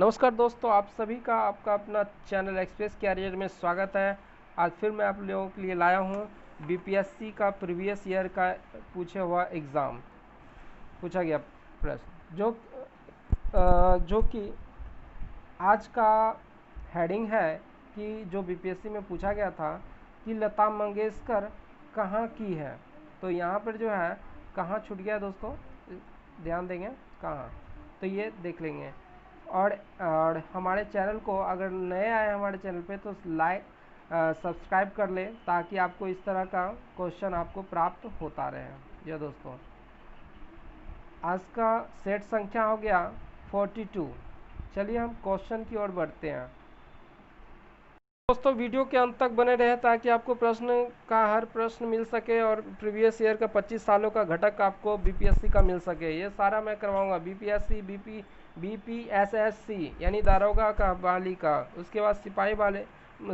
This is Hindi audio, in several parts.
नमस्कार दोस्तों, आप सभी का आपका अपना चैनल एक्सप्रेस कैरियर में स्वागत है। आज फिर मैं आप लोगों के लिए लाया हूँ बीपीएससी का प्रीवियस ईयर का पूछा हुआ एग्ज़ाम, पूछा गया प्रश्न जो कि आज का हेडिंग है कि जो बीपीएससी में पूछा गया था कि लता मंगेशकर कहाँ की है। तो यहाँ पर जो है कहाँ छूट गया दोस्तों, ध्यान देंगे कहाँ, तो ये देख लेंगे। और हमारे चैनल को अगर नए आए हमारे चैनल पे तो लाइक सब्सक्राइब कर लें ताकि आपको इस तरह का क्वेश्चन आपको प्राप्त होता रहे। ये दोस्तों आज का सेट संख्या हो गया 42। चलिए हम क्वेश्चन की ओर बढ़ते हैं। दोस्तों वीडियो के अंत तक बने रहे ताकि आपको प्रश्न का हर प्रश्न मिल सके और प्रीवियस ईयर का 25 सालों का घटक आपको बीपीएससी का मिल सके। ये सारा मैं करवाऊंगा, बीपीएससी, बीपीएसएससी यानी दारोगा का, बहाली का, उसके बाद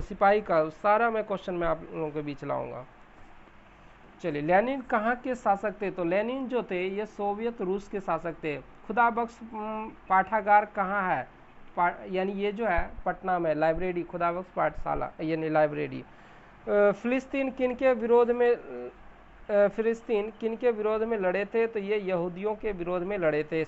सिपाही का, सारा मैं क्वेश्चन में आप लोगों के बीच लाऊंगा। चलिए, लेनिन कहाँ के शासक थे? तो लेनिन जो थे ये सोवियत रूस के शासक थे। खुदाबख्श पाठागार कहाँ है? यानी ये जो है पटना में लाइब्रेरी, खुदाबख्श पाठशाला यानी लाइब्रेरी। फिलिस्तीन किन के विरोध में लड़े थे? तो ये यहूदियों के विरोध में लड़े थे।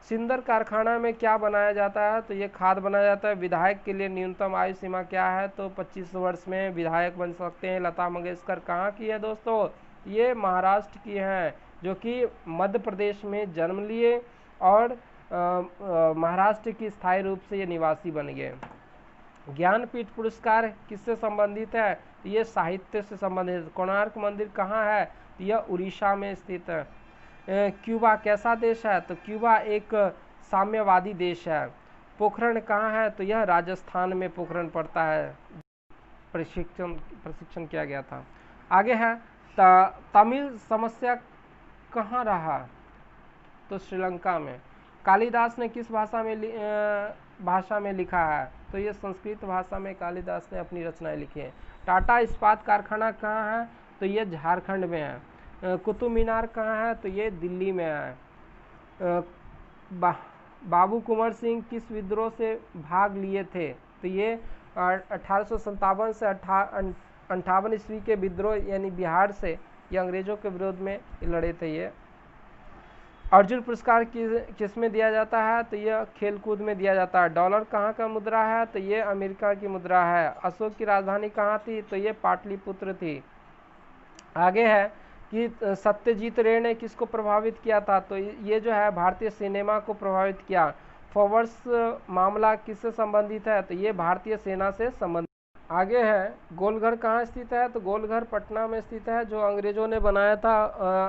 सिंदर कारखाना में क्या बनाया जाता है? तो ये खाद बनाया जाता है। विधायक के लिए न्यूनतम आयु सीमा क्या है? तो 25 वर्ष में विधायक बन सकते हैं। लता मंगेशकर कहाँ की है दोस्तों? ये महाराष्ट्र की हैं, जो कि मध्य प्रदेश में जन्म लिए और महाराष्ट्र की स्थायी रूप से ये निवासी बन गए। ज्ञानपीठ पुरस्कार किससे संबंधित है? ये साहित्य से संबंधित। कोणार्क मंदिर कहाँ है? तो यह उड़ीसा में स्थित है। क्यूबा कैसा देश है? तो क्यूबा एक साम्यवादी देश है। पोखरण कहाँ है? तो यह राजस्थान में पोखरण पड़ता है। प्रशिक्षण किया गया था। आगे है तमिल समस्या कहाँ रहा? तो श्रीलंका में। कालिदास ने किस भाषा में लिखा है? तो ये संस्कृत भाषा में कालिदास ने अपनी रचनाएं लिखी हैं। टाटा इस्पात कारखाना कहाँ है? तो ये झारखंड में है। कुतुब मीनार कहाँ है? तो ये दिल्ली में है। बाबू कुंवर सिंह किस विद्रोह से भाग लिए थे? तो ये 1857 से 58 ईस्वी के विद्रोह यानी बिहार से ये अंग्रेजों के विरोध में लड़े थे। ये अर्जुन पुरस्कार किस में दिया जाता है? तो यह खेलकूद में दिया जाता है। डॉलर कहाँ का मुद्रा है? तो ये अमेरिका की मुद्रा है। अशोक की राजधानी कहाँ थी? तो ये पाटलिपुत्र थी। आगे है कि सत्यजीत रे ने किसको प्रभावित किया था? तो ये जो है भारतीय सिनेमा को प्रभावित किया। फॉवर्स मामला किससे संबंधित है? तो ये भारतीय सेना से संबंधित। आगे है गोलघर कहाँ स्थित है? तो गोलघर पटना में स्थित है, जो अंग्रेजों ने बनाया था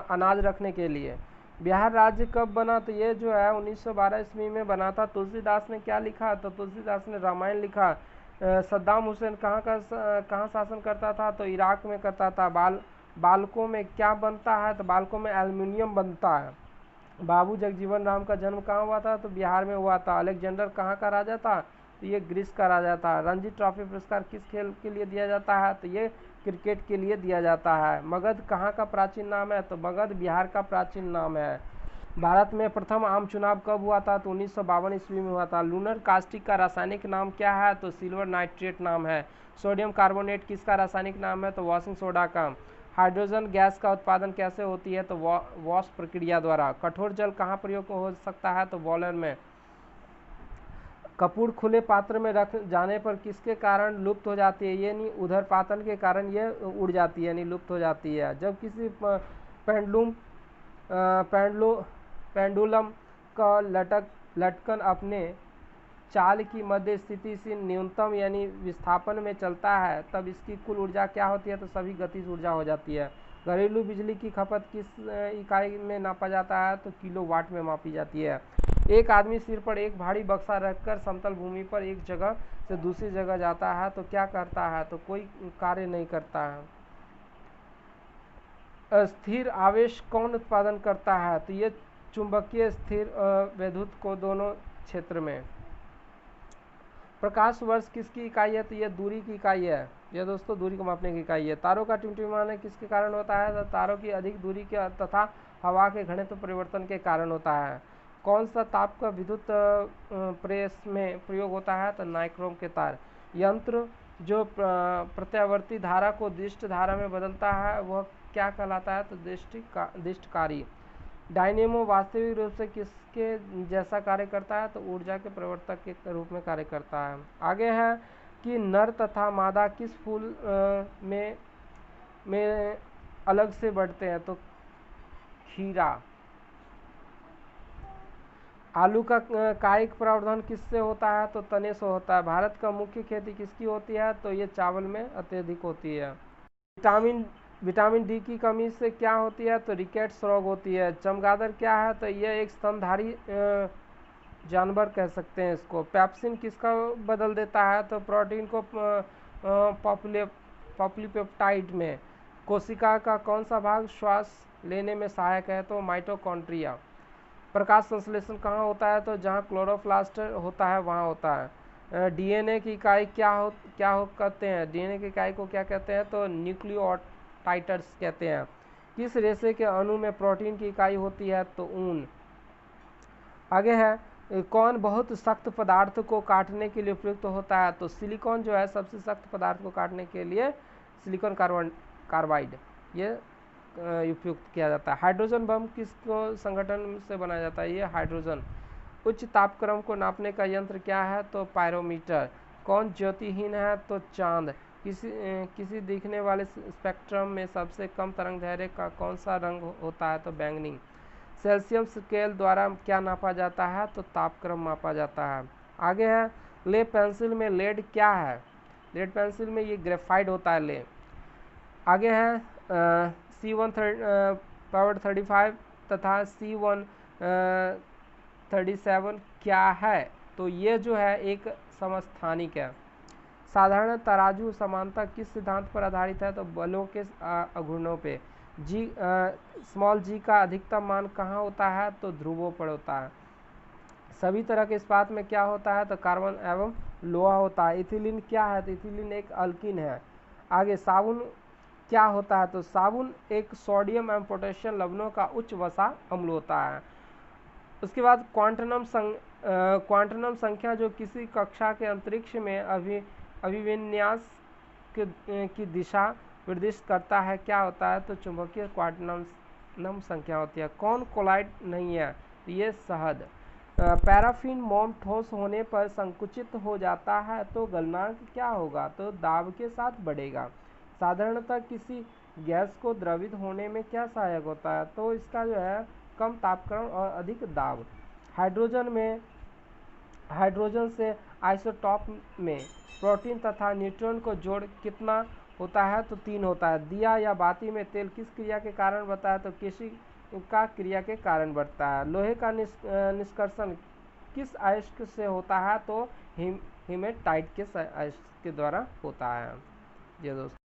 अनाज रखने के लिए। बिहार राज्य कब बना? तो ये जो है 1912 ईस्वी में बना था। तुलसीदास ने क्या लिखा? तो तुलसीदास ने रामायण लिखा। सद्दाम हुसैन कहाँ शासन करता था? तो इराक में करता था। बालकों में क्या बनता है? तो बालकों में एल्युमिनियम बनता है। बाबू जगजीवन राम का जन्म कहाँ हुआ था? तो बिहार में हुआ था। अलेक्जेंडर कहाँ का राजा था? तो ये ग्रीस का राजा था। रणजी ट्रॉफी पुरस्कार किस खेल के लिए दिया जाता है? तो ये क्रिकेट के लिए दिया जाता है। मगध कहाँ का प्राचीन नाम है? तो मगध बिहार का प्राचीन नाम है। भारत में प्रथम आम चुनाव कब हुआ था? तो 1952 ईस्वी में हुआ था। लूनर कास्टिक का रासायनिक नाम क्या है? तो सिल्वर नाइट्रेट नाम है। सोडियम कार्बोनेट किसका रासायनिक नाम है? तो वॉशिंग सोडा का। हाइड्रोजन गैस का उत्पादन कैसे होती है? तो वाष्प प्रक्रिया द्वारा। कठोर जल कहाँ प्रयोग हो सकता है? तो बॉयलर में। कपूर खुले पात्र में रख जाने पर किसके कारण लुप्त हो जाती है? ये नहीं, उधरपातन के कारण ये उड़ जाती है, यानी लुप्त हो जाती है। जब किसी पेंडुलम का लटकन अपने चाल की मध्य स्थिति से न्यूनतम यानी विस्थापन में चलता है, तब इसकी कुल ऊर्जा क्या होती है? तो सभी गतिज ऊर्जा हो जाती है। घरेलू बिजली की खपत किस इकाई में नापा जाता है? तो किलोवाट में मापी जाती है। एक आदमी सिर पर एक भारी बक्सा रखकर समतल भूमि पर एक जगह से दूसरी जगह जाता है तो क्या करता है? तो कोई कार्य नहीं करता है। स्थिर आवेश कौन उत्पादन करता है? तो ये चुंबकीय स्थिर वैद्युत को दोनों क्षेत्र में। प्रकाश वर्ष किसकी इकाई है? तो ये दूरी की इकाई है। ये दोस्तों दूरी को मापने की इकाई है। तारों का टिमटिमाना किसके कारण होता है? तो तारों की अधिक दूरी के तथा हवा के घनत्व परिवर्तन के कारण होता है। कौन सा ताप का विद्युत प्रेस में प्रयोग होता है? तो नाइक्रोम के तार। यंत्र जो प्रत्यावर्ती धारा को दिष्ट धारा में बदलता है वह क्या कहलाता है? तो दिष्टकारी। डायनेमो वास्तविक रूप से किसके जैसा कार्य करता है? तो ऊर्जा के प्रवर्तक के रूप में कार्य करता है। आगे है कि नर तथा मादा किस फूल में अलग से बढ़ते हैं? तो खीरा। आलू का कायिक प्रवर्धन किससे होता है? तो तने से होता है। भारत का मुख्य खेती किसकी होती है? तो ये चावल में अत्यधिक होती है। विटामिन डी की कमी से क्या होती है? तो रिकेट्स रोग होती है। चमगादड़ क्या है? तो यह एक स्तनधारी जानवर कह सकते हैं इसको। पैप्सिन किसका बदल देता है? तो प्रोटीन को पॉलीपेप्टाइड में। कोशिका का कौन सा भाग श्वास लेने में सहायक है? तो माइटोकॉन्ड्रिया। प्रकाश संश्लेषण कहाँ होता है? तो जहाँ क्लोरोप्लास्ट होता है वहाँ होता है। डीएनए की इकाई कहते हैं? डीएनए की इकाई को क्या कहते हैं? तो न्यूक्लियोटाइड्स कहते हैं। किस रेशे के अणु में प्रोटीन की इकाई होती है? तो ऊन। आगे है कौन बहुत सख्त पदार्थ को काटने के लिए उपयुक्त होता है? तो सिलिकॉन जो है सबसे सख्त पदार्थ को काटने के लिए सिलिकॉन कार्बाइड ये उपयुक्त किया जाता है। हाइड्रोजन बम किसको संगठन से बनाया जाता है? ये हाइड्रोजन। उच्च तापक्रम को नापने का यंत्र क्या है? तो पायरोमीटर। कौन ज्योतिहीन है? तो चांद। किसी दिखने वाले स्पेक्ट्रम में सबसे कम तरंग दैर्घ्य का कौन सा रंग होता है? तो बैंगनी। सेल्सियस स्केल द्वारा क्या नापा जाता है? तो तापक्रम मापा जाता है। आगे है लेड पेंसिल में लेड क्या है? लेड पेंसिल में ये ग्रेफाइट होता है लेड। आगे है C135 तथा C137 क्या है? तो ये जो है एक समस्थानिक है। साधारण तराजू समानता किस सिद्धांत पर आधारित है? तो बलों के अघूर्णों पे। स्मॉल जी का अधिकतम मान कहाँ होता है? तो ध्रुवों पर होता है। सभी तरह के इस्पात में क्या होता है? तो कार्बन एवं लोहा होता है। इथिलीन क्या है? तो इथिलीन एक अल्किन है। आगे साबुन क्या होता है? तो साबुन एक सोडियम एवं पोटेशियम लवणों का उच्च वसा अम्ल होता है। उसके बाद क्वांटम संख्या जो किसी कक्षा के अंतरिक्ष में अभिविन्यास की दिशा निर्दिष्ट करता है क्या होता है? तो चुंबकीय क्वांटम संख्या होती है। कौन कोलाइड नहीं है? तो ये शहद। पैराफिन मोम ठोस होने पर संकुचित हो जाता है तो गलनांक क्या होगा? तो दाब के साथ बढ़ेगा। साधारणतः किसी गैस को द्रवित होने में क्या सहायक होता है? तो इसका जो है कम तापक्रम और अधिक दाब। हाइड्रोजन से आइसोटॉप में प्रोटीन तथा न्यूट्रॉन को जोड़ कितना होता है? तो 3 होता है। दिया या बाती में तेल किस क्रिया के कारण बढ़ता है? तो किसी का क्रिया के कारण बढ़ता है। लोहे का निष्कर्षण किस अयस्क से होता है? तो हेमेटाइट के अयस्क के द्वारा होता है। ये दोस्तों